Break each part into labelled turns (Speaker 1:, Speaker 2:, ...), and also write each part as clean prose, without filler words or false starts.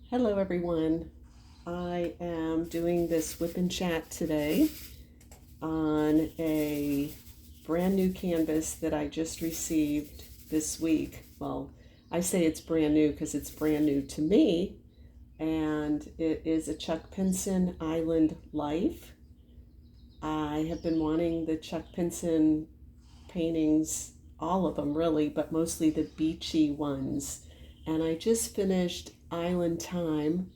Speaker 1: Hello everyone. I am doing this WIP Chat today on a brand new canvas that I just received this week. Well, I say it's brand new because it's brand new to me, and it is a Chuck Pinson Island Life. I have been wanting the Chuck Pinson paintings, all of them really, but mostly the beachy ones. And I just finished Island Time,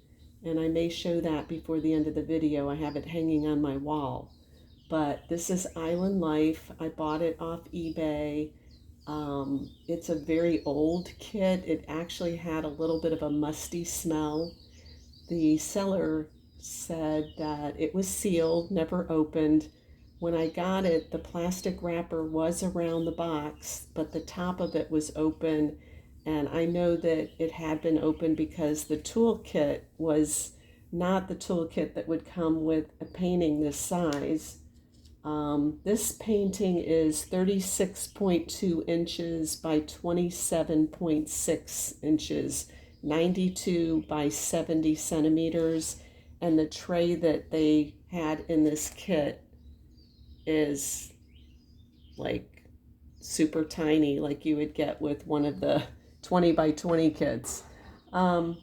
Speaker 1: and I may show that before the end of the video. I have it hanging on my wall. But this is Island Life. I bought it off eBay. It's a very old kit. It actually had a little bit of a musty smell. The seller said that it was sealed, never opened. When I got it, the plastic wrapper was around the box, but the top of it was open. And I know that it had been opened because the toolkit was not the toolkit that would come with a painting this size. This painting is 36.2 inches by 27.6 inches, 92 by 70 centimeters. And the tray that they had in this kit is like super tiny, like you would get with one of the 20 by 20 kits. 20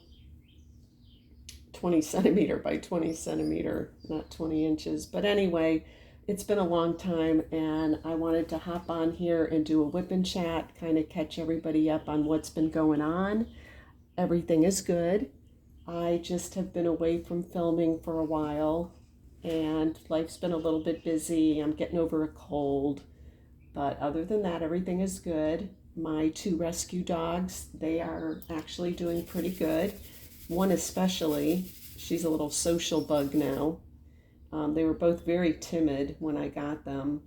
Speaker 1: centimeter by 20 centimeter, not 20 inches. But anyway, it's been a long time, and I wanted to hop on here and do a WIP Chat, kind of catch everybody up on what's been going on. Everything is good. I just have been away from filming for a while, and life's been a little bit busy. I'm getting over a cold, but other than that, everything is good. My two rescue dogs, they are actually doing pretty good. One especially, she's a little social bug now. They were both very timid when I got them.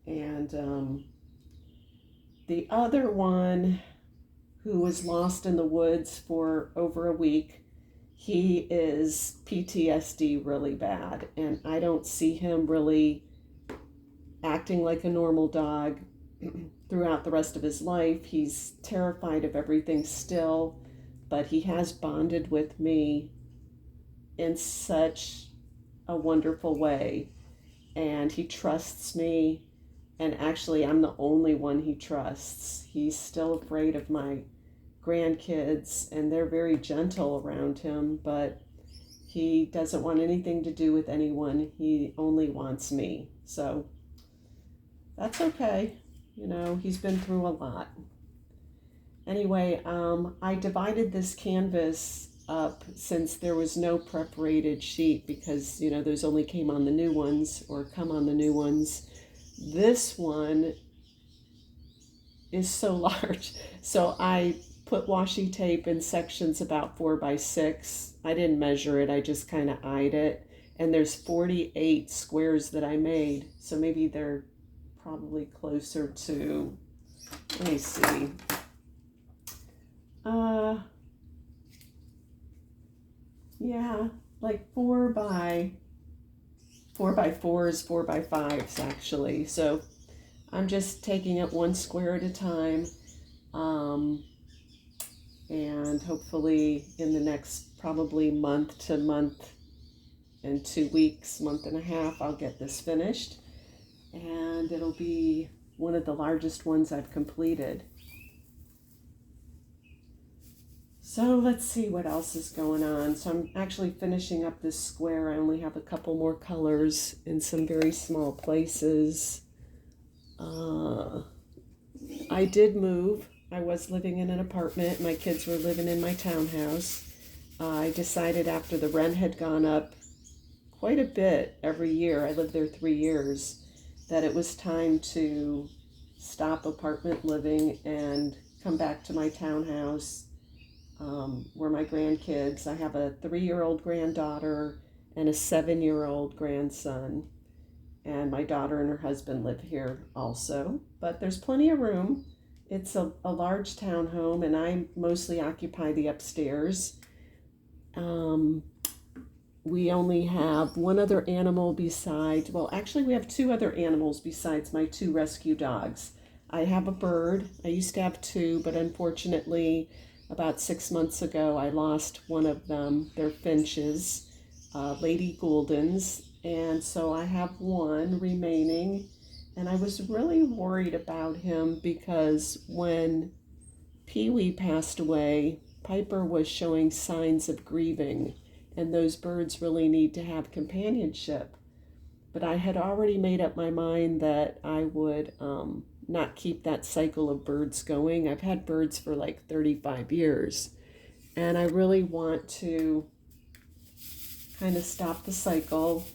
Speaker 1: And the other one, who was lost in the woods for over a week, he is PTSD really bad. And I don't see him really acting like a normal dog throughout the rest of his life. He's terrified of everything still, but he has bonded with me in such a wonderful way, and he trusts me, and actually I'm the only one he trusts. He's still afraid of my grandkids, and they're very gentle around him, but he doesn't want anything to do with anyone. He only wants me, so that's okay. You know, he's been through a lot. Anyway, I divided this canvas up since there was no preparated sheet, because, you know, those only came on the new ones, or come on the new ones. This one is so large. So I put washi tape in sections about 4 by 6. I didn't measure it, I just kind of eyed it. And there's 48 squares that I made. So maybe they're probably closer to, let me see. Yeah, like 4 by 4s, 4 by 5s actually. So I'm just taking it one square at a time. And hopefully in the next probably month to month and 2 weeks, month and a half, I'll get this finished. And it'll be one of the largest ones I've completed. So let's see what else is going on. So I'm actually finishing up this square. I only have a couple more colors in some very small places. I did move. I was living in an apartment. My kids were living in my townhouse. I decided after the rent had gone up quite a bit every year, I lived there 3 years, that it was time to stop apartment living and come back to my townhouse. Where my grandkids, I have a 3-year-old granddaughter and a 7-year-old grandson, and my daughter and her husband live here also, but there's plenty of room. It's a large townhome, and I mostly occupy the upstairs. We only have one other animal besides, well, actually we have 2 other animals besides my 2 rescue dogs. I have a bird. I used to have 2, but unfortunately about 6 months ago, I lost one of them. They're finches, Lady Gouldens, and so I have one remaining. And I was really worried about him because when Pee Wee passed away, Piper was showing signs of grieving, and those birds really need to have companionship. But I had already made up my mind that I would not keep that cycle of birds going. I've had birds for like 35 years, and I really want to kind of stop the cycle,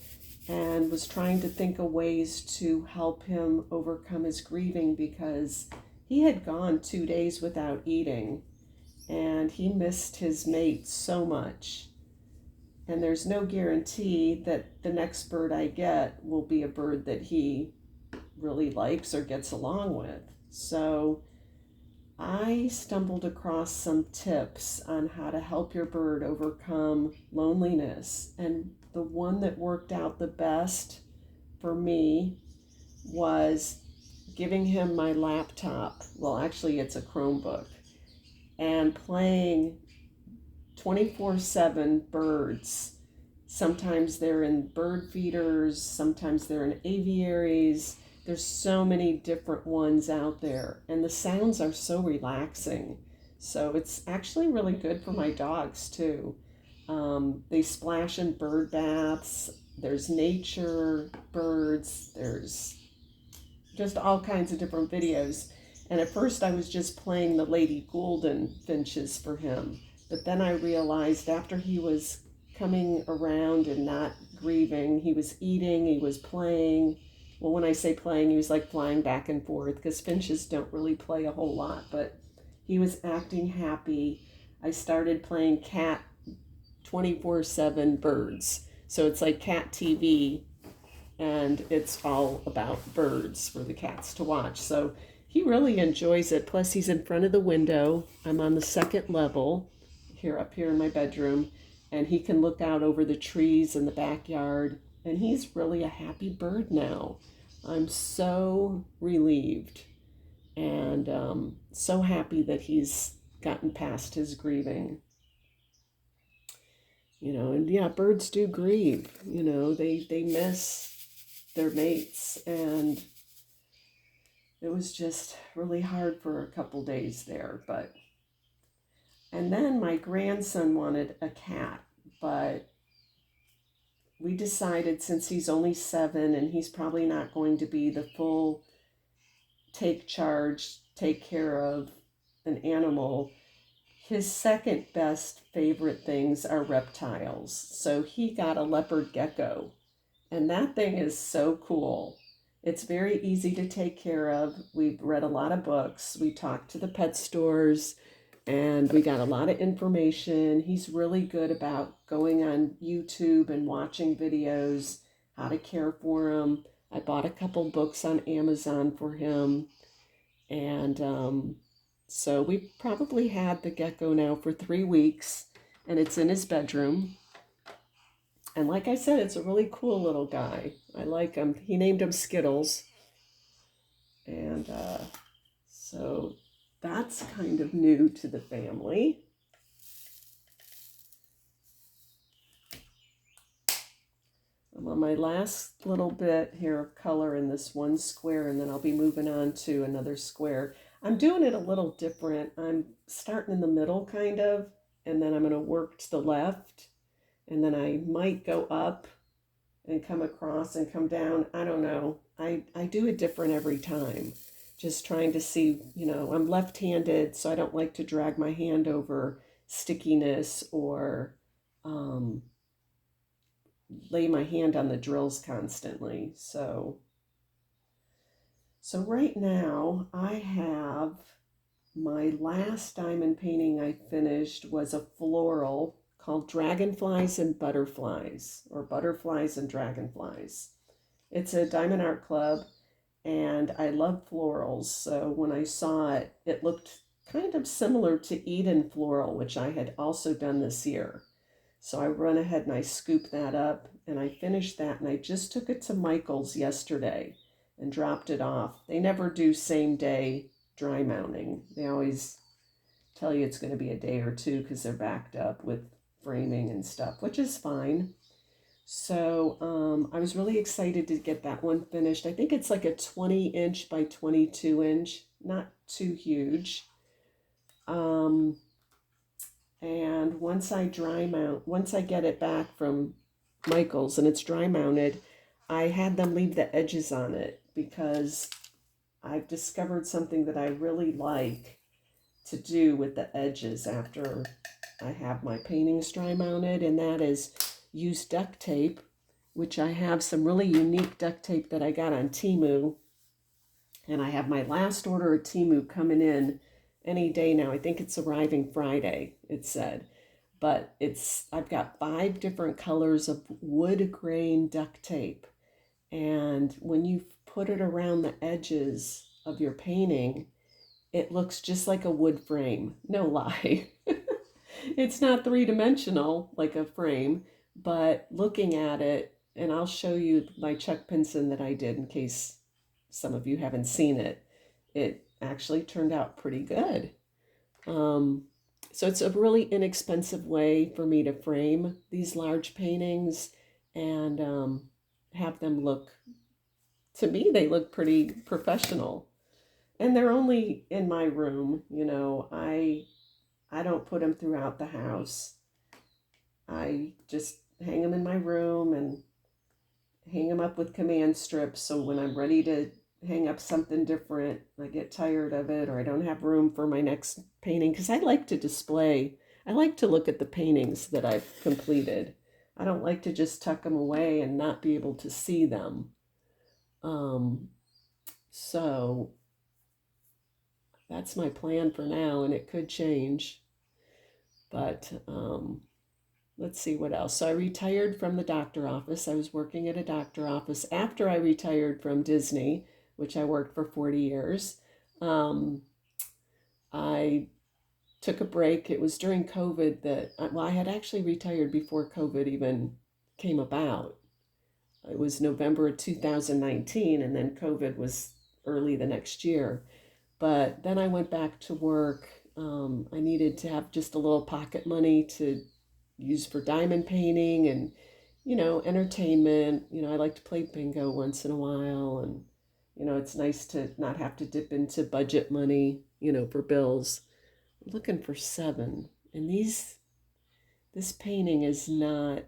Speaker 1: and was trying to think of ways to help him overcome his grieving because he had gone 2 days without eating and he missed his mate so much. And there's no guarantee that the next bird I get will be a bird that he really likes or gets along with. So I stumbled across some tips on how to help your bird overcome loneliness. And the one that worked out the best for me was giving him my laptop. Well, actually, it's a Chromebook, and playing 24/7 birds. Sometimes they're in bird feeders, sometimes they're in aviaries. There's so many different ones out there, and the sounds are so relaxing. So it's actually really good for my dogs too. They splash in bird baths. There's nature birds. There's just all kinds of different videos. And at first I was just playing the Lady Goulden finches for him. But then I realized after he was coming around and not grieving, he was eating, he was playing. Well, when I say playing, he was like flying back and forth because finches don't really play a whole lot, but he was acting happy. I started playing cat 24/7 birds. So it's like cat TV, and it's all about birds for the cats to watch. So he really enjoys it. Plus, he's in front of the window. I'm on the second level here, up here in my bedroom, and he can look out over the trees in the backyard. And he's really a happy bird now. I'm so relieved and so happy that he's gotten past his grieving. And yeah, birds do grieve. They miss their mates, and it was just really hard for a couple days there. And then my grandson wanted a cat, but we decided, since he's only 7 and he's probably not going to be the full take charge, take care of an animal, his second best favorite things are reptiles. So he got a leopard gecko. And that thing is so cool. It's very easy to take care of. We've read a lot of books. We talked to the pet stores and we got a lot of information. He's really good about going on YouTube and watching videos, how to care for him. I bought a couple books on Amazon for him. And so we probably had the gecko now for 3 weeks, and it's in his bedroom. And like I said, it's a really cool little guy. I like him. He named him Skittles. And so that's kind of new to the family. I'm on my last little bit here of color in this one square, and then I'll be moving on to another square. I'm doing it a little different. I'm starting in the middle kind of, and then I'm going to work to the left, and then I might go up and come across and come down. I don't know. I do it different every time. Just trying to see, I'm left-handed, so I don't like to drag my hand over stickiness or lay my hand on the drills constantly. So right now I have my last diamond painting I finished was a floral called Dragonflies and Butterflies, or Butterflies and Dragonflies. It's a Diamond Art Club, and I love florals. So when I saw it, it looked kind of similar to Eden Floral, which I had also done this year. So I run ahead and I scoop that up, and I finished that, and I just took it to Michael's yesterday and dropped it off. They never do same day dry mounting. They always tell you it's going to be a day or two because they're backed up with framing and stuff, which is fine. So I was really excited to get that one finished. I think it's like a 20 inch by 22 inch, not too huge. Um, and once I get it back from Michael's and it's dry mounted, I had them leave the edges on it because I've discovered something that I really like to do with the edges after I have my paintings dry mounted, and that is use duct tape, which I have some really unique duct tape that I got on Temu, and I have my last order of Temu coming in any day now. I think it's arriving Friday, it said. But I've got 5 different colors of wood grain duct tape. And when you put it around the edges of your painting, it looks just like a wood frame. No lie. It's not 3-dimensional like a frame, but looking at it, and I'll show you my Chuck Pinson that I did in case some of you haven't seen it. It actually turned out pretty good. Um, so it's a really inexpensive way for me to frame these large paintings and have them look, to me, they look pretty professional. And they're only in my room, you know. I don't put them throughout the house. I just hang them in my room and hang them up with command strips. So when I'm ready to hang up something different, I get tired of it or I don't have room for my next painting, because I like to display. I like to look at the paintings that I've completed. I don't like to just tuck them away and not be able to see them. So that's my plan for now, and it could change. But let's see what else. So I retired from the doctor office. I was working at a doctor office after I retired from Disney, which I worked for 40 years. I took a break. It was during COVID that, well, I had actually retired before COVID even came about. It was November of 2019, and then COVID was early the next year. But then I went back to work. I needed to have just a little pocket money to use for diamond painting and, entertainment. I like to play bingo once in a while. And, it's nice to not have to dip into budget money, for bills. I'm looking for 7. And this painting is not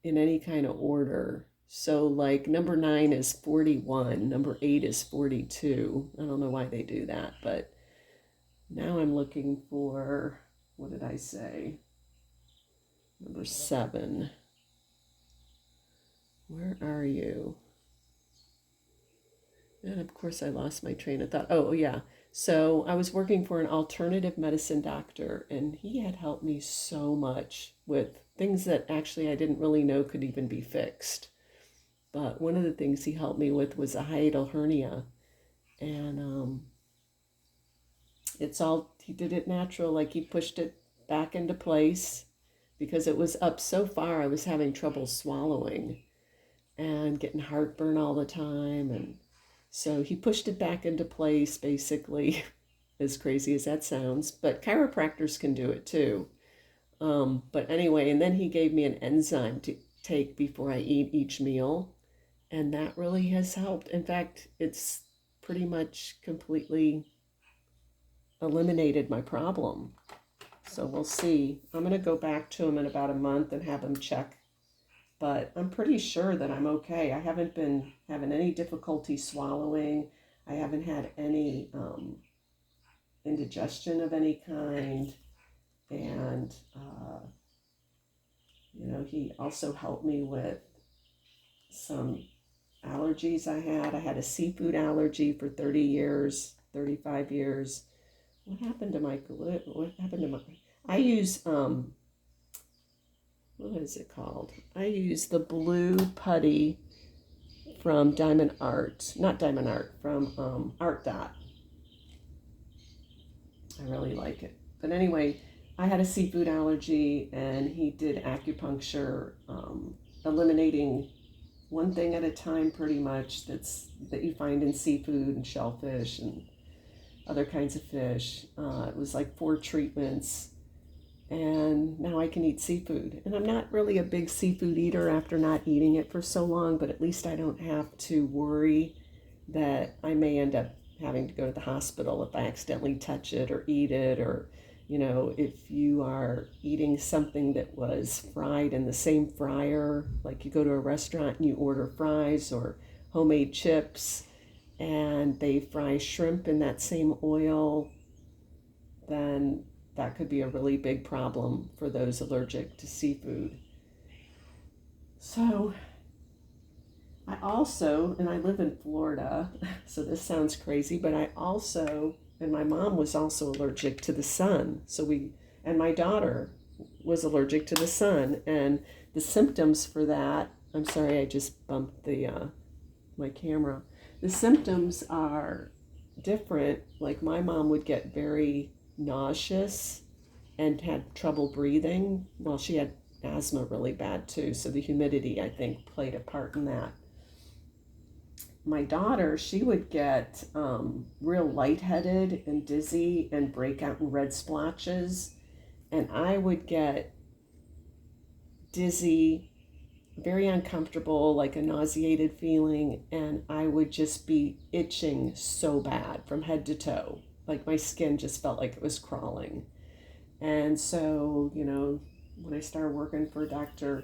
Speaker 1: in any kind of order. So like number 9 is 41, number 8 is 42. I don't know why they do that, but now I'm looking for, what did I say? Number 7. Where are you? And of course I lost my train of thought. Oh yeah. So I was working for an alternative medicine doctor, and he had helped me so much with things that actually I didn't really know could even be fixed. But one of the things he helped me with was a hiatal hernia. And he did it natural, like he pushed it back into place because it was up so far I was having trouble swallowing and getting heartburn all the time. And so he pushed it back into place, basically, as crazy as that sounds. But chiropractors can do it too. But anyway, and then he gave me an enzyme to take before I eat each meal. And that really has helped. In fact, it's pretty much completely eliminated my problem. So we'll see. I'm going to go back to him in about a month and have him check. But I'm pretty sure that I'm okay. I haven't been having any difficulty swallowing. I haven't had any indigestion of any kind. And, he also helped me with some allergies I had. I had a seafood allergy for 30 years, 35 years. What happened to my, I use, what is it called? I use the blue putty from from Art Dot. I really like it. But anyway, I had a seafood allergy, and he did acupuncture, eliminating one thing at a time, pretty much, that you find in seafood and shellfish. And other kinds of fish. It was like 4 treatments. And now I can eat seafood. And I'm not really a big seafood eater after not eating it for so long, but at least I don't have to worry that I may end up having to go to the hospital if I accidentally touch it or eat it, or, if you are eating something that was fried in the same fryer, like you go to a restaurant and you order fries or homemade chips and they fry shrimp in that same oil, then that could be a really big problem for those allergic to seafood. So I also, and I live in Florida, so this sounds crazy, but and my mom was also allergic to the sun. And my daughter was allergic to the sun. And the symptoms for that, I'm sorry, I just bumped my camera. The symptoms are different. Like my mom would get very nauseous and had trouble breathing. Well, she had asthma really bad too, so the humidity, I think, played a part in that. My daughter, she would get real lightheaded and dizzy and break out in red splotches, and I would get dizzy, very uncomfortable, like a nauseated feeling, and I would just be itching so bad from head to toe. Like my skin just felt like it was crawling. And so, when I started working for Dr.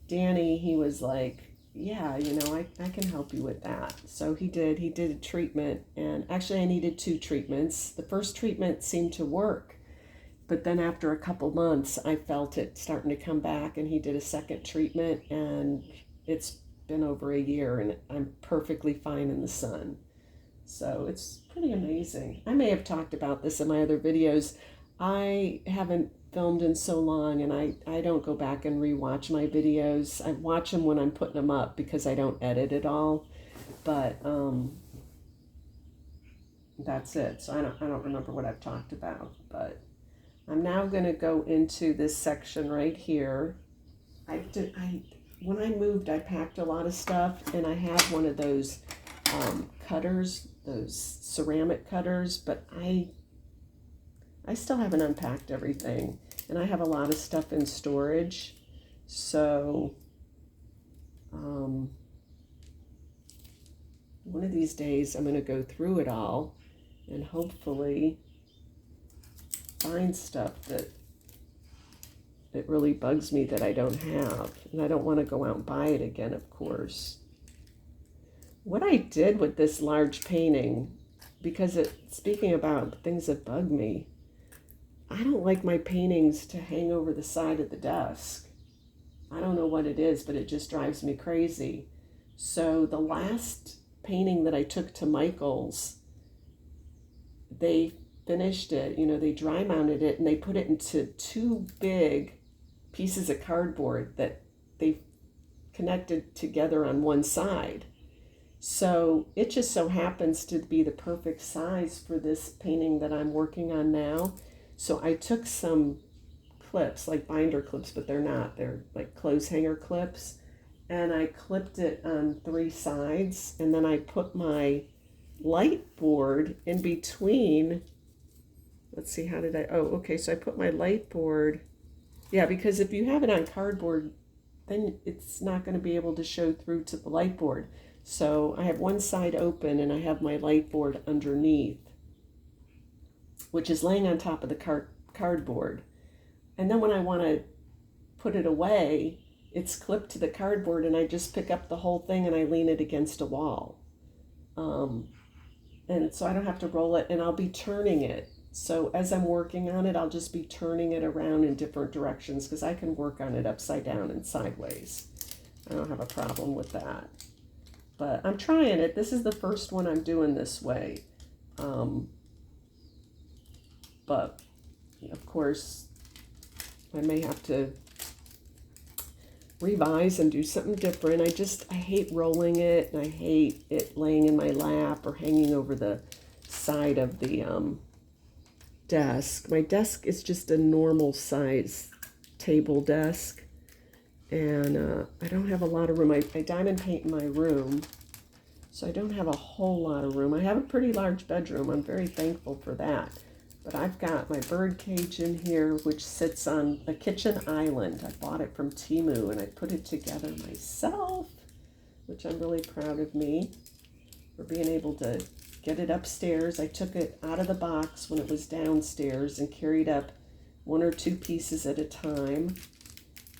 Speaker 1: Danny, he was like, yeah, I can help you with that. So he did a treatment, and actually I needed 2 treatments. The first treatment seemed to work, but then after a couple months, I felt it starting to come back, and he did a second treatment, and it's been over a year, and I'm perfectly fine in the sun. So it's pretty amazing. I may have talked about this in my other videos. I haven't filmed in so long, and I don't go back and rewatch my videos. I watch them when I'm putting them up because I don't edit it all. But that's it. So I don't remember what I've talked about. But I'm now going to go into this section right here. When I moved, I packed a lot of stuff, and I have one of those cutters, those ceramic cutters, but I still haven't unpacked everything, and I have a lot of stuff in storage. So one of these days I'm going to go through it all and hopefully find stuff that really bugs me that I don't have, and I don't want to go out and buy it again, of course. What I did with this large painting, because speaking about things that bug me, I don't like my paintings to hang over the side of the desk. I don't know what it is, but it just drives me crazy. So the last painting that I took to Michael's, they finished it, they dry mounted it, and they put it into 2 big pieces of cardboard that they connected together on one side. So it just so happens to be the perfect size for this painting that I'm working on now. So I took some clips, like binder clips, but they're not. They're like clothes hanger clips. And I clipped it on 3 sides. And then I put my light board in between. Let's see, how did okay, so I put my light board. Yeah, because if you have it on cardboard, then it's not going to be able to show through to the light board. So I have one side open, and I have my light board underneath, which is laying on top of the cardboard. And then when I want to put it away, it's clipped to the cardboard, and I just pick up the whole thing and I lean it against a wall. And so I don't have to roll it, and I'll be turning it. So as I'm working on it, I'll just be turning it around in different directions, because I can work on it upside down and sideways. I don't have a problem with that. But I'm trying it. This is the first one I'm doing this way. But, of course, I may have to revise and do something different. I hate rolling it, and I hate it laying in my lap or hanging over the side of the desk. My desk is just a normal size table desk, and I don't have a lot of room. I diamond paint in my room, So I don't have a whole lot of room. I have a pretty large bedroom. I'm very thankful for that. But I've got my bird cage in here, which sits on a kitchen island. I bought it from Temu and I put it together myself, which I'm really proud of me for being able to get it upstairs. I took it out of the box when it was downstairs and carried up one or two pieces at a time.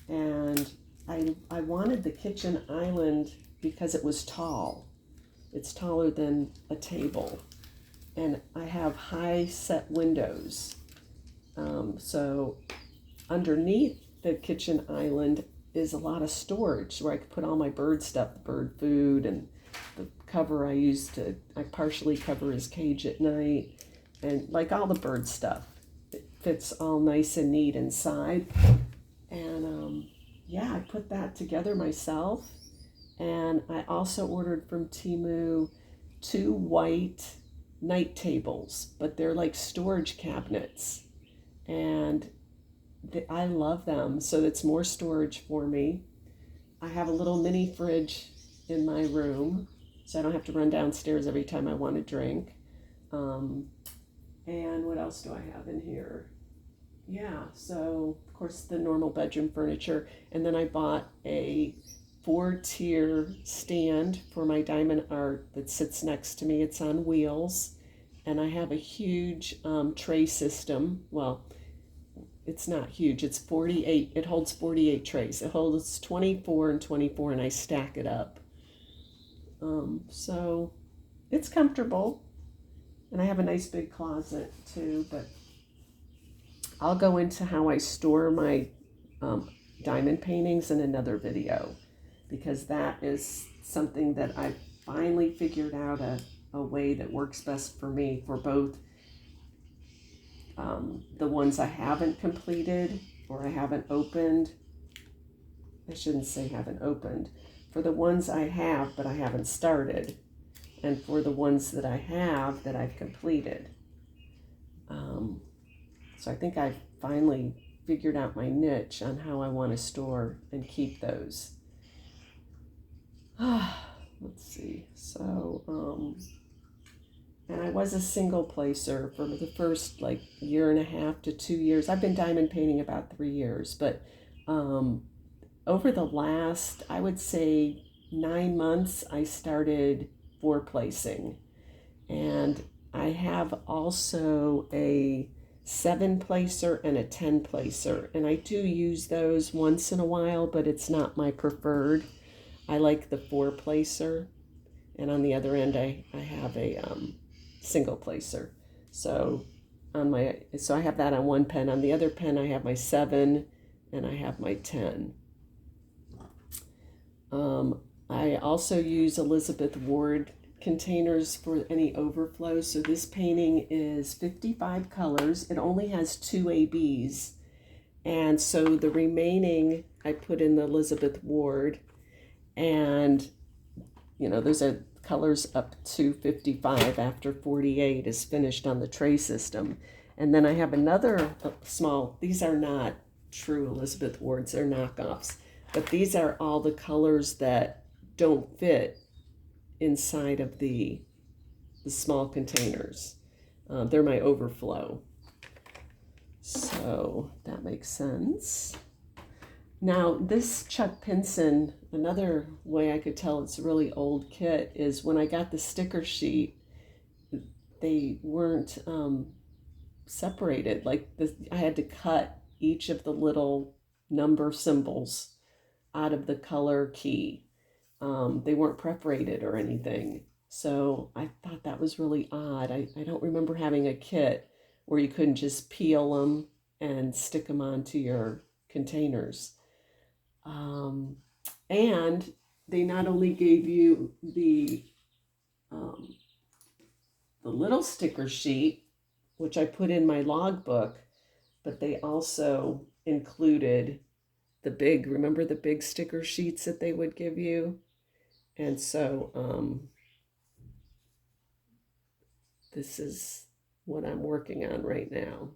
Speaker 1: And I wanted the kitchen island because it was tall. It's taller than a table. And I have high set windows. So underneath the kitchen island is a lot of storage where I could put all my bird stuff, the bird food, and the cover I partially cover his cage at night, and like all the bird stuff. It fits all nice and neat inside. And yeah, I put that together myself. And I also ordered from Temu 2 white night tables, but they're like storage cabinets. And I love them. So it's more storage for me. I have a little mini fridge in my room, so I don't have to run downstairs every time I want a drink. And what else do I have in here? Yeah, so of course the normal bedroom furniture. And then I bought a 4-tier stand for my diamond art that sits next to me. It's on wheels. And I have a huge tray system. Well, it's not huge. It's 48. It holds 48 trays. It holds 24 and 24, and I stack it up. So it's comfortable. And I have a nice big closet too, but I'll go into how I store my diamond paintings in another video, because that is something that I finally figured out a way that works best for me for both the ones I haven't completed or I haven't opened. I shouldn't say haven't opened. For the ones I have but I haven't started, and for the ones that I have that I've completed. So I think I've finally figured out my niche on how I want to store and keep those. Let's see. So, and I was a single placer for the first like year and a half to 2 years. I've been diamond painting about 3 years, but over the last, I would say 9 months, I started 4 placing. And I have also a 7 placer and a 10 placer. And I do use those once in a while, but it's not my preferred. I like the 4 placer. And on the other end, I have a single placer. So I have that on one pen. On the other pen, I have my 7 and I have my 10. I also use Elizabeth Ward containers for any overflow. So this painting is 55 colors. It only has 2 ABs. And so the remaining I put in the Elizabeth Ward, and those are colors up to 55 after 48 is finished on the tray system. And then I have another small, these are not true Elizabeth Wards, they're knockoffs, but these are all the colors that don't fit inside of the small containers. They're my overflow. So that makes sense. Now, this Chuck Pinson, another way I could tell it's a really old kit is when I got the sticker sheet, they weren't separated. I had to cut each of the little number symbols out of the color key. They weren't perforated or anything. So I thought that was really odd. I don't remember having a kit where you couldn't just peel them and stick them onto your containers. And they not only gave you the little sticker sheet, which I put in my logbook, but they also included remember the big sticker sheets that they would give you? And so this is what I'm working on right now.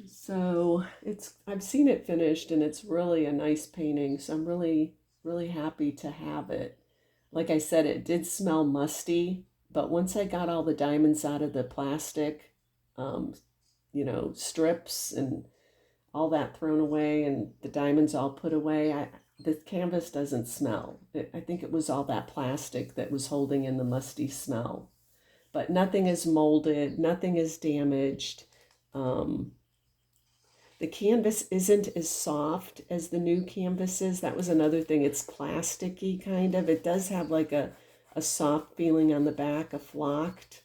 Speaker 1: So I've seen it finished and it's really a nice painting. So I'm really really happy to have it. Like I said, it did smell musty, but once I got all the diamonds out of the plastic, um, strips and all that thrown away and the diamonds all put away, the canvas doesn't smell. I think it was all that plastic that was holding in the musty smell. But nothing is molded, nothing is damaged. Um, the canvas isn't as soft as the new canvas is. That was another thing. It's plasticky kind of. It does have like a soft feeling on the back, a flocked,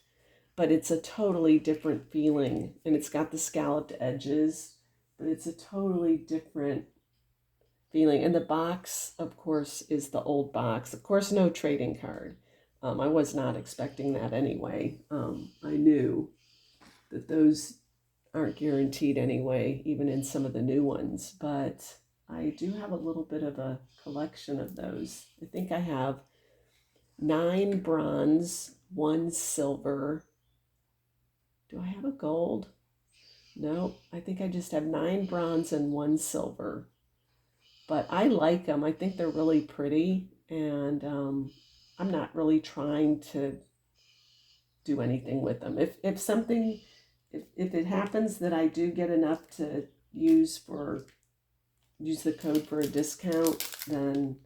Speaker 1: but it's a totally different feeling. And it's got the scalloped edges, but it's a totally different feeling. And the box, of course, is the old box. Of course, no trading card. I was not expecting that anyway. I knew that those aren't guaranteed anyway, even in some of the new ones. But I do have a little bit of a collection of those. I think I have 9 bronze, 1 silver. Do I have a gold? No, I think I just have 9 bronze and 1 silver. But I like them. I think they're really pretty, and I'm not really trying to do anything with them. If it happens that I do get enough to use the code for a discount, then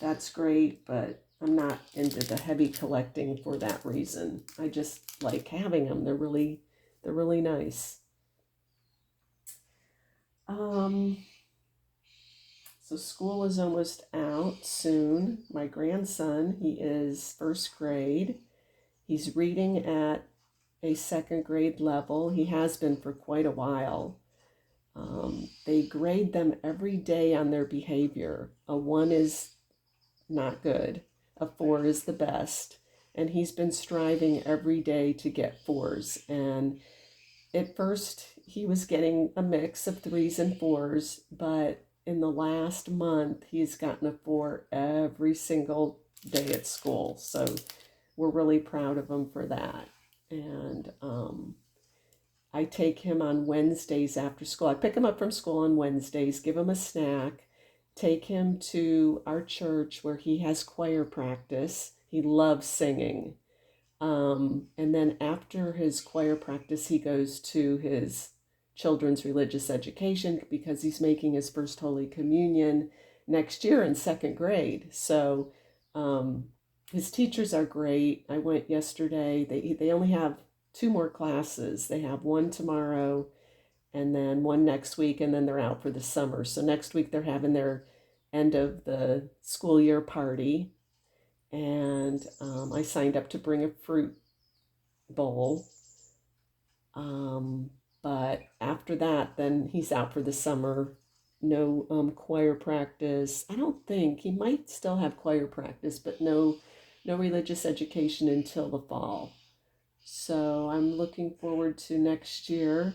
Speaker 1: that's great. But I'm not into the heavy collecting for that reason. I just like having them. They're really nice. Um, So school is almost out soon. My grandson, he is first grade. He's reading at a second grade level. He has been for quite a while. They grade them every day on their behavior. A 1 is not good, a 4 is the best. And he's been striving every day to get 4s. And at first, he was getting a mix of 3s and 4s, but in the last month, he's gotten a 4 every single day at school. So we're really proud of him for that. And I take him on Wednesdays after school. I pick him up from school on Wednesdays, give him a snack, take him to our church where he has choir practice. He loves singing. And then after his choir practice, he goes to his children's religious education because he's making his first Holy Communion next year in second grade. So um, his teachers are great. I went yesterday. They only have 2 more classes. They have 1 tomorrow and then 1 next week, and then they're out for the summer. So next week they're having their end of the school year party. And I signed up to bring a fruit bowl. But after that, then he's out for the summer. No choir practice. I don't think he might still have choir practice, but no religious education until the fall. So I'm looking forward to next year,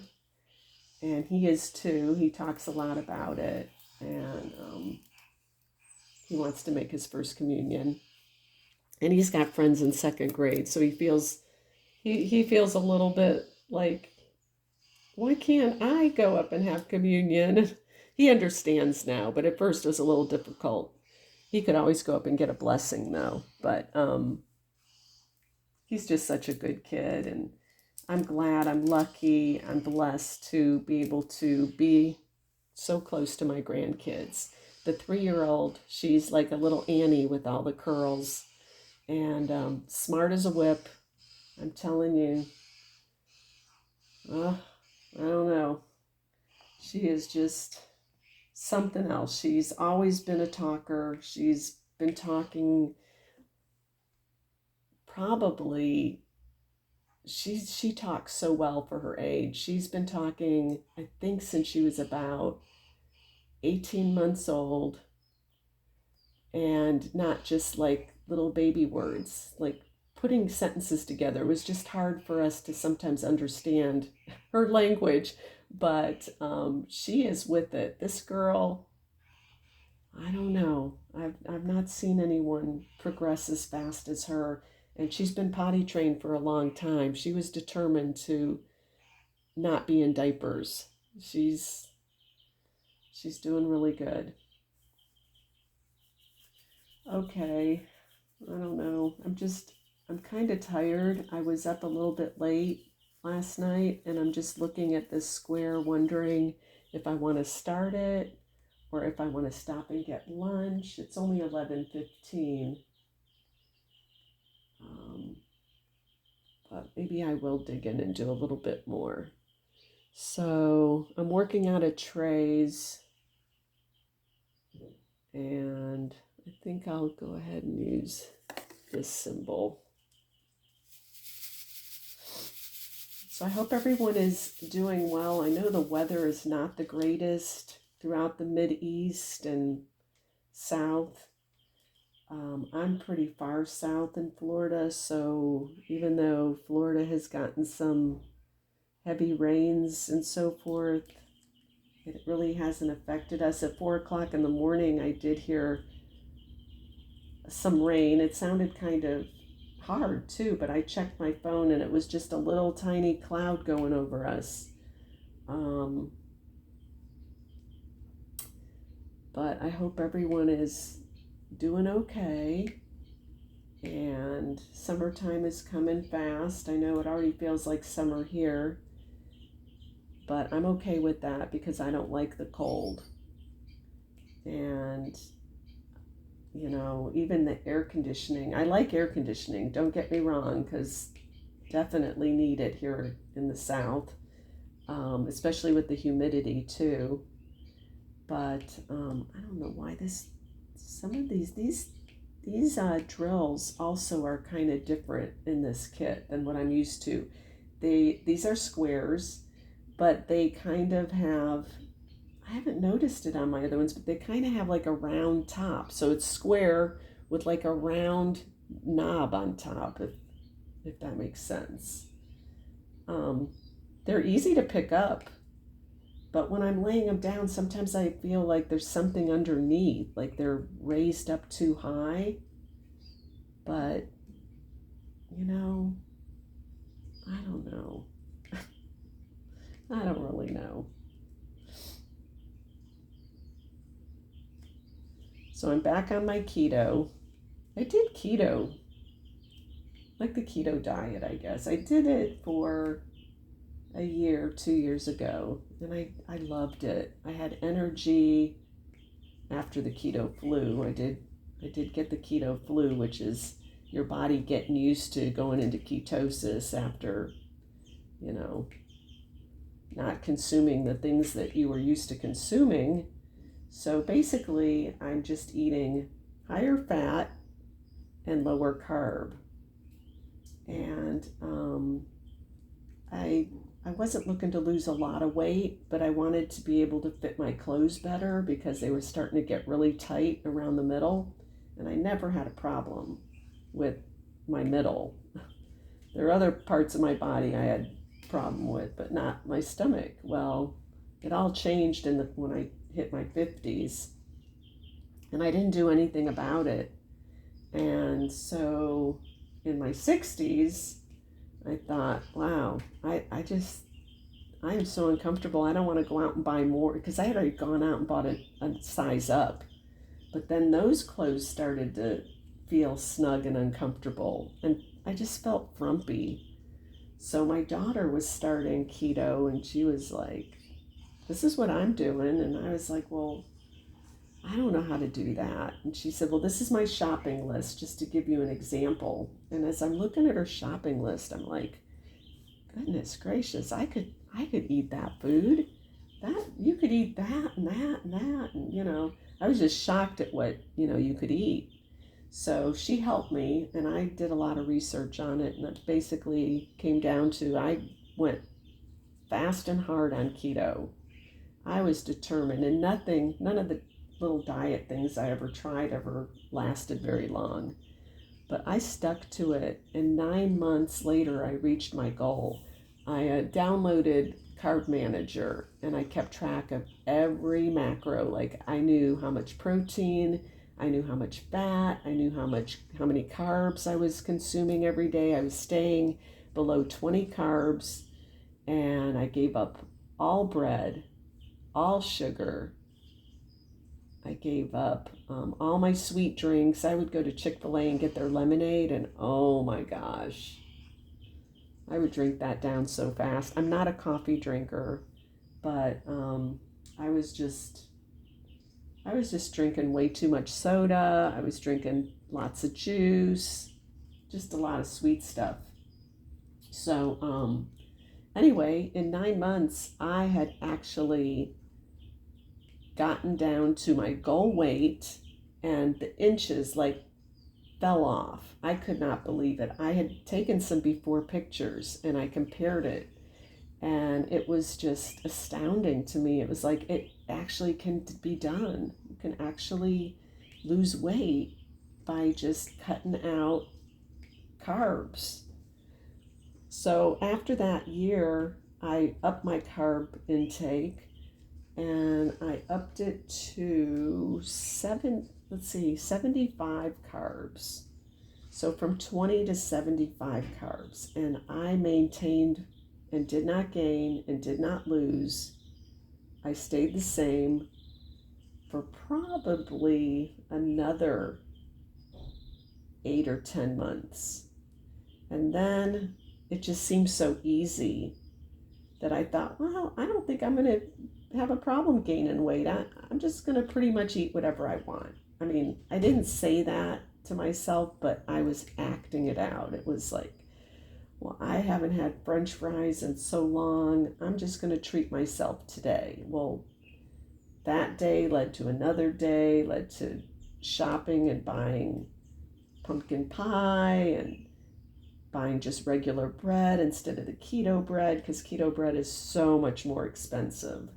Speaker 1: and he is too. He talks a lot about it, and he wants to make his first communion. And he's got friends in second grade, so he feels a little bit like, why can't I go up and have communion? He understands now, but at first it was a little difficult. He could always go up and get a blessing though, but he's just such a good kid, and I'm glad, I'm lucky, I'm blessed to be able to be so close to my grandkids. The 3-year-old, she's like a little Annie with all the curls, and smart as a whip. I'm telling you. I don't know. She is just something else. She's always been a talker. She's been talking probably she talks so well for her age. She's been talking, I think, since she was about 18 months old, and not just like little baby words, like putting sentences together. It was just hard for us to sometimes understand her language, but she is with it. This girl, I don't know. I've not seen anyone progress as fast as her, and she's been potty trained for a long time. She was determined to not be in diapers. She's doing really good. Okay, I don't know. I'm kind of tired. I was up a little bit late last night and I'm just looking at this square wondering if I want to start it or if I want to stop and get lunch. It's only 11:15. Um, but maybe I will dig in and do a little bit more. So I'm working out of trays and I think I'll go ahead and use this symbol. So I hope everyone is doing well. I know the weather is not the greatest throughout the Mideast and South. I'm pretty far south in Florida, so even though Florida has gotten some heavy rains and so forth, it really hasn't affected us. At 4 o'clock in the morning, I did hear some rain. It sounded kind of hard too, but I checked my phone and it was just a little tiny cloud going over us. Um, but I hope everyone is doing okay. And summertime is coming fast. I know it already feels like summer here, but I'm okay with that because I don't like the cold. And even the air conditioning. I like air conditioning, don't get me wrong, because definitely need it here in the South, especially with the humidity too. But I don't know why some of these drills also are kind of different in this kit than what I'm used to. These are squares, but they kind of have, I haven't noticed it on my other ones, but they kind of have like a round top. So it's square with like a round knob on top, if that makes sense. Um, they're easy to pick up, but when I'm laying them down, sometimes I feel like there's something underneath, like they're raised up too high. But, you know, I don't know. I don't really know. So I'm back on my keto. I did keto, like the keto diet, I guess. I did it for a year, 2 years ago, and I loved it. I had energy after the keto flu. I did get the keto flu, which is your body getting used to going into ketosis after, you know, not consuming the things that you were used to consuming. So basically, I'm just eating higher fat and lower carb. And I I wasn't looking to lose a lot of weight, but I wanted to be able to fit my clothes better because they were starting to get really tight around the middle, and I never had a problem with my middle. There are other parts of my body I had problem with, but not my stomach. Well, it all changed when I hit my 50s, and I didn't do anything about it. And so in my 60s, I thought, wow, I am so uncomfortable. I don't want to go out and buy more because I had already gone out and bought a size up. But then those clothes started to feel snug and uncomfortable. And I just felt frumpy. So my daughter was starting keto and she was like, this is what I'm doing. And I was like, well, I don't know how to do that. And she said, well, this is my shopping list just to give you an example. And as I'm looking at her shopping list, I'm like, goodness gracious, I could eat that food. That you could eat that and that and that and I was just shocked at what, you could eat. So she helped me and I did a lot of research on it and it basically came down to I went fast and hard on keto. I was determined and none of the little diet things I ever tried ever lasted very long. But I stuck to it, and 9 months later, I reached my goal. I downloaded Carb Manager, and I kept track of every macro. Like I knew how much protein, I knew how much fat, I knew how many carbs I was consuming every day. I was staying below 20 carbs, and I gave up all bread, all sugar, I gave up all my sweet drinks. I would go to Chick-fil-A and get their lemonade, and oh my gosh, I would drink that down so fast. I'm not a coffee drinker, but I was just I was just drinking way too much soda. I was drinking lots of juice, just a lot of sweet stuff. So anyway, in 9 months, I had actually gotten down to my goal weight, and the inches like fell off. I could not believe it. I had taken some before pictures and I compared it, and it was just astounding to me. It was like it actually can be done. You can actually lose weight by just cutting out carbs. So after that year, I upped my carb intake, and I upped it to 75 carbs. So from 20 to 75 carbs. And I maintained and did not gain and did not lose. I stayed the same for probably another 8 or 10 months. And then it just seemed so easy that I thought, well, I don't think I'm going to have a problem gaining weight. I'm just going to pretty much eat whatever I want. I mean, I didn't say that to myself, but I was acting it out. It was like, well, I haven't had French fries in so long. I'm just going to treat myself today. Well, that day led to another day, led to shopping and buying pumpkin pie and buying just regular bread instead of the keto bread, because keto bread is so much more expensive.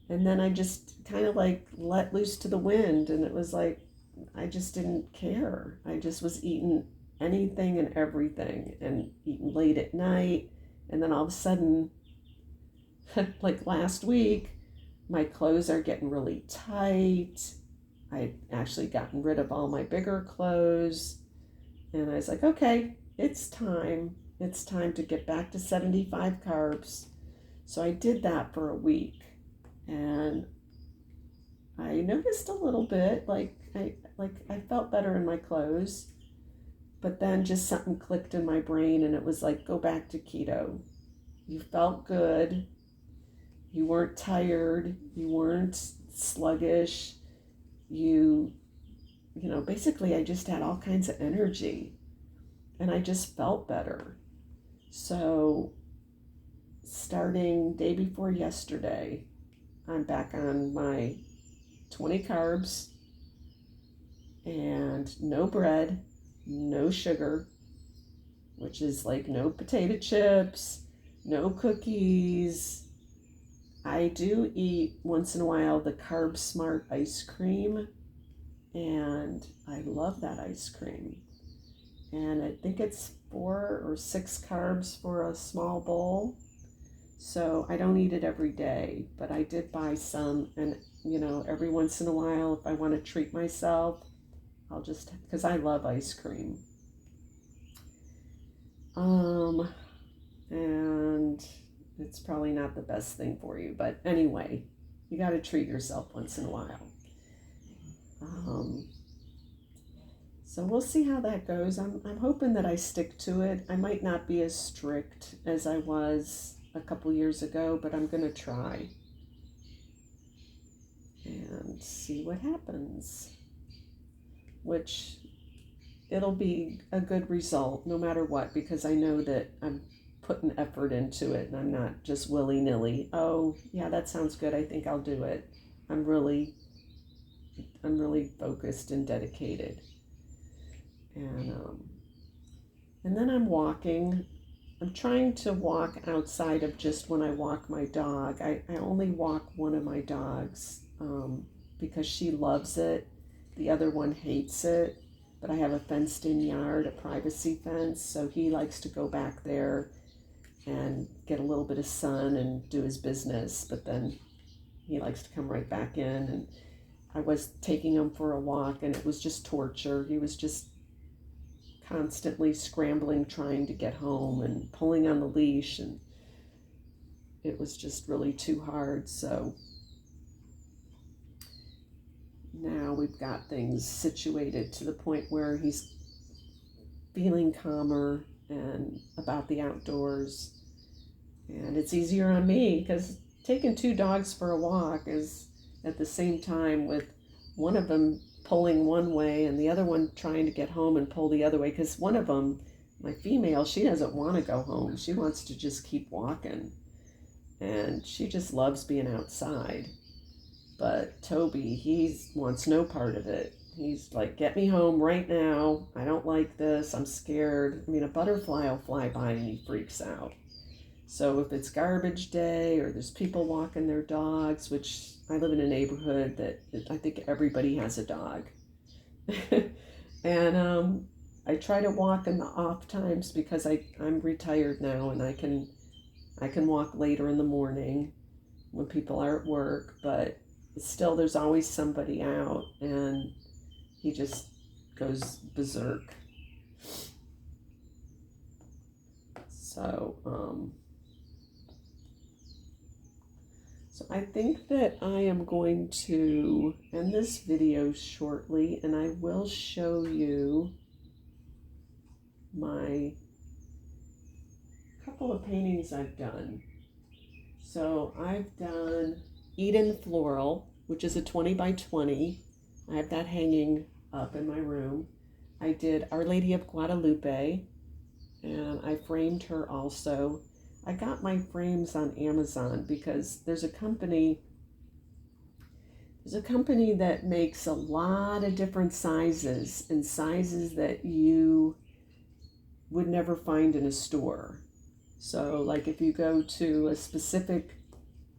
Speaker 1: And then I just kind of like let loose to the wind, and it was like I just didn't care. I just was eating anything and everything and eating late at night. And then all of a sudden, like last week, my clothes are getting really tight. I actually gotten rid of all my bigger clothes. And I was like, okay, it's time. It's time to get back to 75 carbs. So I did that for a week. And I noticed a little bit, I felt better in my clothes. But then just something clicked in my brain, and it was like, go back to keto. You felt good. You weren't tired. You weren't sluggish. Basically I just had all kinds of energy, and I just felt better. So starting day before yesterday, I'm back on my 20 carbs and no bread, no sugar, which is like no potato chips, no cookies. I do eat once in a while the Carb Smart ice cream, and I love that ice cream. And I think it's 4 or 6 carbs for a small bowl. So I don't eat it every day, but I did buy some, and every once in a while, if I want to treat myself, I'll just, because I love ice cream. And it's probably not the best thing for you, but anyway, you got to treat yourself once in a while. So we'll see how that goes. I'm hoping that I stick to it. I might not be as strict as I was a couple years ago, but I'm going to try and see what happens, which it'll be a good result no matter what, because I know that I'm putting effort into it, and I'm not just willy-nilly, oh yeah, that sounds good, I think I'll do it. I'm really focused and dedicated. And then I'm walking. I'm trying to walk outside of just when I walk my dog. I only walk one of my dogs because she loves it. The other one hates it, but I have a fenced-in yard, a privacy fence, so he likes to go back there and get a little bit of sun and do his business, but then he likes to come right back in. And I was taking him for a walk, and it was just torture. He was just constantly scrambling, trying to get home and pulling on the leash, and it was just really too hard. So now we've got things situated to the point where he's feeling calmer and about the outdoors. And it's easier on me because taking two dogs for a walk is at the same time with one of them pulling one way and the other one trying to get home and pull the other way. Because one of them, my female, she doesn't want to go home. She wants to just keep walking. And she just loves being outside. But Toby, he wants no part of it. He's like, get me home right now. I don't like this. I'm scared. I mean, a butterfly will fly by and he freaks out. So if it's garbage day or there's people walking their dogs, which I live in a neighborhood that I think everybody has a dog. And I try to walk in the off times because I'm retired now and I can walk later in the morning when people are at work, but still there's always somebody out and he just goes berserk. So I think that I am going to end this video shortly and I will show you my couple of paintings I've done. So I've done Eden Floral, which is a 20 by 20. I have that hanging up in my room. I did Our Lady of Guadalupe, and I framed her also. I got my frames on Amazon because there's a company that makes a lot of different sizes and sizes that you would never find in a store. So like if you go to a specific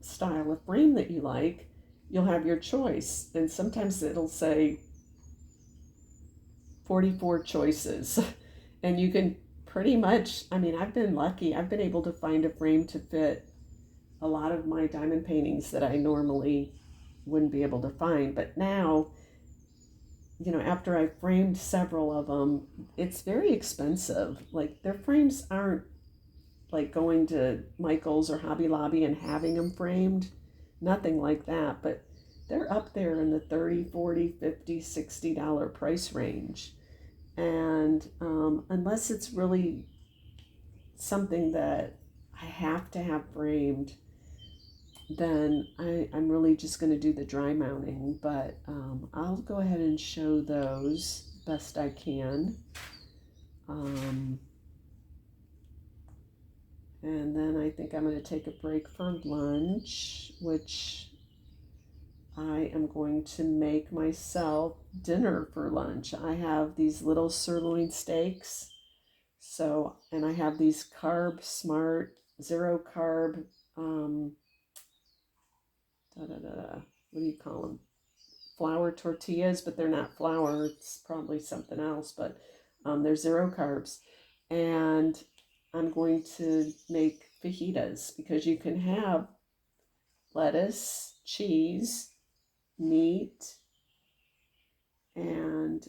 Speaker 1: style of frame that you like, you'll have your choice. And sometimes it'll say 44 choices. And you can pretty much, I mean, I've been lucky. I've been able to find a frame to fit a lot of my diamond paintings that I normally wouldn't be able to find. But now, you know, after I framed several of them, it's very expensive. Like their frames aren't like going to Michael's or Hobby Lobby and having them framed. Nothing like that. But they're up there in the $30, $40, $50, $60 price range. And unless it's really something that I have to have framed, then I'm really just going to do the dry mounting. But I'll go ahead and show those best I can. And then I think I'm going to take a break for lunch, which I am going to make myself dinner for lunch. I have these little sirloin steaks. So, and I have these Carb Smart, zero carb, what do you call them? Flour tortillas, but they're not flour. It's probably something else, but they're zero carbs. And I'm going to make fajitas because you can have lettuce, cheese, meat, and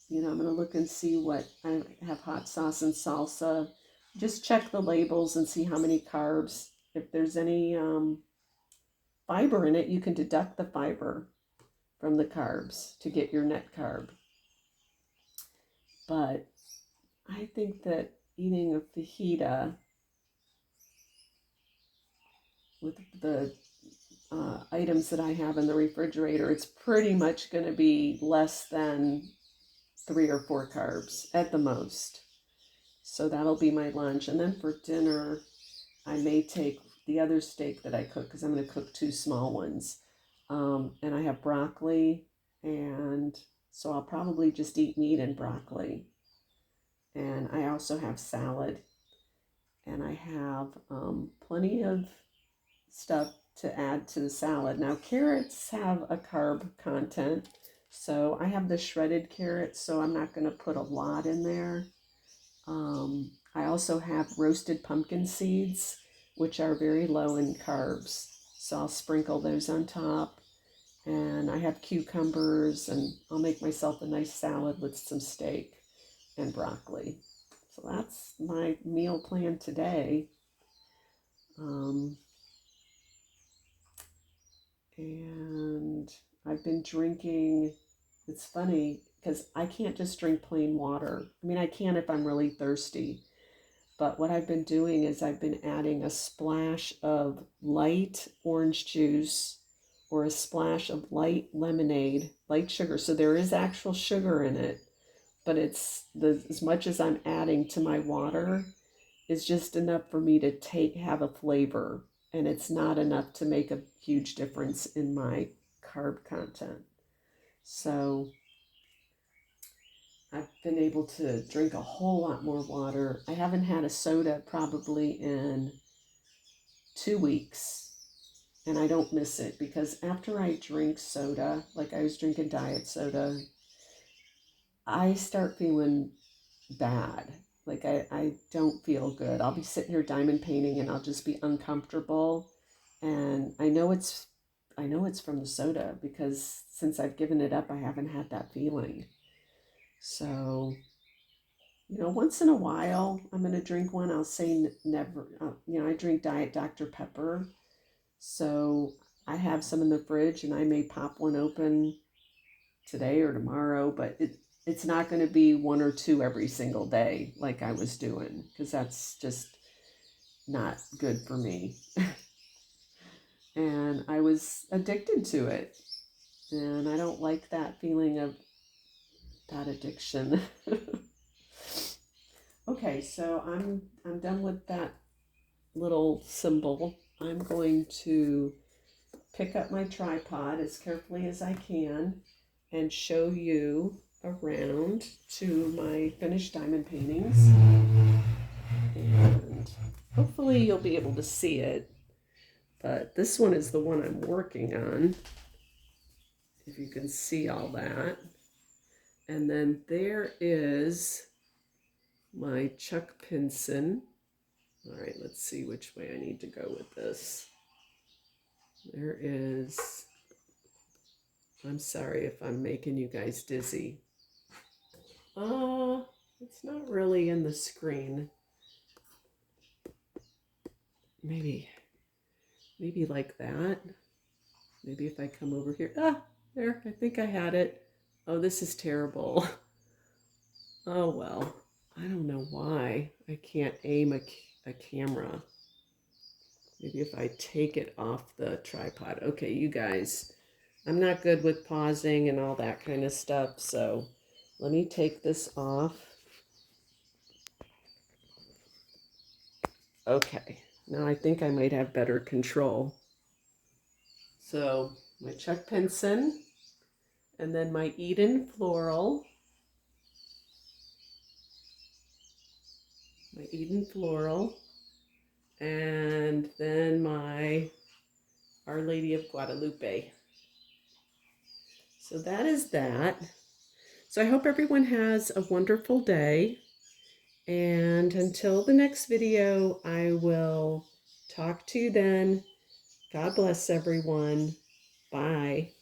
Speaker 1: you know, I'm going to look and see what I have. Hot sauce and salsa. Just check the labels and see how many carbs. If there's any fiber in it, you can deduct the fiber from the carbs to get your net carb. But I think that eating a fajita with the items that I have in the refrigerator, it's pretty much going to be less than 3 or 4 carbs at the most. So that'll be my lunch. And then for dinner, I may take the other steak that I cook because I'm going to cook 2 small ones. And I have broccoli, and so I'll probably just eat meat and broccoli. And I also have salad, and I have plenty of stuff to add to the salad. Now, carrots have a carb content, so I have the shredded carrots, so I'm not going to put a lot in there. I also have roasted pumpkin seeds, which are very low in carbs, so I'll sprinkle those on top. And I have cucumbers, and I'll make myself a nice salad with some steak and broccoli. So that's my meal plan today. And I've been drinking, it's funny because I can't just drink plain water. I mean, I can if I'm really thirsty. But what I've been doing is I've been adding a splash of light orange juice or a splash of light lemonade, light sugar. So there is actual sugar in it, but it's as much as I'm adding to my water is just enough for me to have a flavor, and it's not enough to make a huge difference in my carb content. So I've been able to drink a whole lot more water. I haven't had a soda probably in 2 weeks, and I don't miss it because after I drink soda, like I was drinking diet soda, I start feeling bad. Like I don't feel good. I'll be sitting here diamond painting and I'll just be uncomfortable. And I know it's from the soda because since I've given it up, I haven't had that feeling. So, once in a while, I'm going to drink one. I'll say never, I drink Diet Dr. Pepper. So I have some in the fridge and I may pop one open today or tomorrow, but it's not going to be one or two every single day like I was doing because that's just not good for me. And I was addicted to it. And I don't like that feeling of that addiction. Okay, so I'm done with that little symbol. I'm going to pick up my tripod as carefully as I can and show you around to my finished diamond paintings. And hopefully you'll be able to see it. But this one is the one I'm working on, if you can see all that. And then there is my Chuck Pinson. All right, let's see which way I need to go with this. There is, I'm sorry if I'm making you guys dizzy. It's not really in the screen. Maybe like that. Maybe if I come over here. There, I think I had it. Oh, this is terrible. Oh, well, I don't know why I can't aim a camera. Maybe if I take it off the tripod. Okay, you guys, I'm not good with pausing and all that kind of stuff, so let me take this off. Okay, now I think I might have better control. So my Chuck Pinson, and then my Eden Floral. My Eden Floral, and then my Our Lady of Guadalupe. So that is that. So I hope everyone has a wonderful day. And until the next video, I will talk to you then. God bless everyone. Bye.